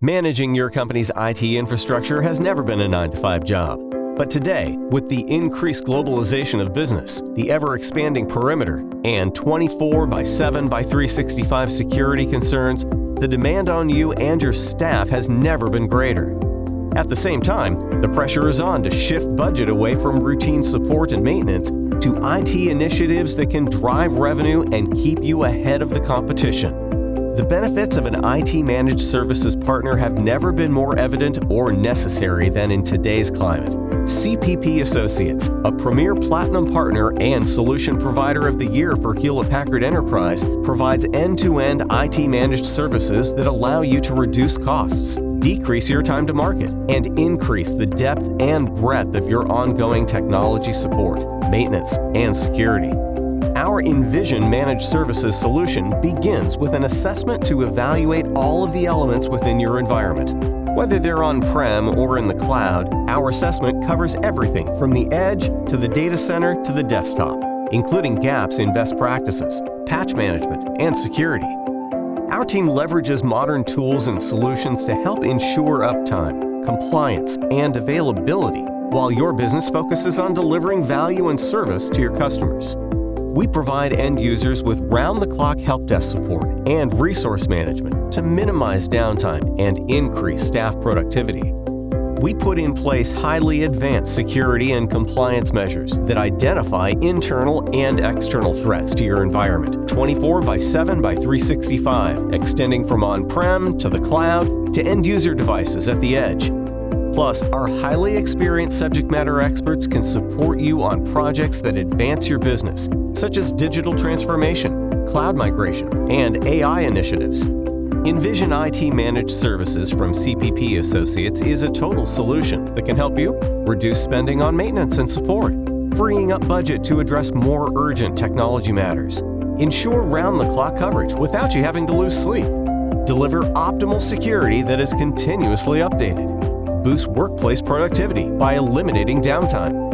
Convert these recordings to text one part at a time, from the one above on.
Managing your company's IT infrastructure has never been a 9-to-5 job. But today, with the increased globalization of business, the ever-expanding perimeter, and 24/7/365 security concerns, the demand on you and your staff has never been greater. At the same time, the pressure is on to shift budget away from routine support and maintenance to IT initiatives that can drive revenue and keep you ahead of the competition. The benefits of an IT managed services partner have never been more evident or necessary than in today's climate. CPP Associates, a premier platinum partner and solution provider of the year for Hewlett Packard Enterprise, provides end-to-end IT managed services that allow you to reduce costs, decrease your time to market, and increase the depth and breadth of your ongoing technology support, maintenance, and security. Our InVision managed services solution begins with an assessment to evaluate all of the elements within your environment. Whether they're on-prem or in the cloud, our assessment covers everything from the edge to the data center to the desktop, including gaps in best practices, patch management, and security. Our team leverages modern tools and solutions to help ensure uptime, compliance, and availability, while your business focuses on delivering value and service to your customers. We provide end users with round-the-clock help desk support and resource management to minimize downtime and increase staff productivity. We put in place highly advanced security and compliance measures that identify internal and external threats to your environment 24/7/365, extending from on-prem to the cloud to end-user devices at the edge. Plus, our highly experienced subject matter experts can support you on projects that advance your business, such as digital transformation, cloud migration, and AI initiatives. InVision IT Managed Services from CPP Associates is a total solution that can help you reduce spending on maintenance and support, freeing up budget to address more urgent technology matters, ensure round-the-clock coverage without you having to lose sleep, deliver optimal security that is continuously updated, boost workplace productivity by eliminating downtime,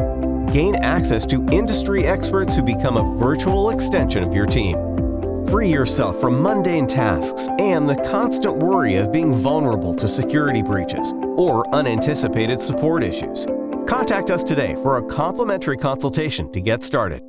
gain access to industry experts who become a virtual extension of your team. Free yourself from mundane tasks and the constant worry of being vulnerable to security breaches or unanticipated support issues. Contact us today for a complimentary consultation to get started.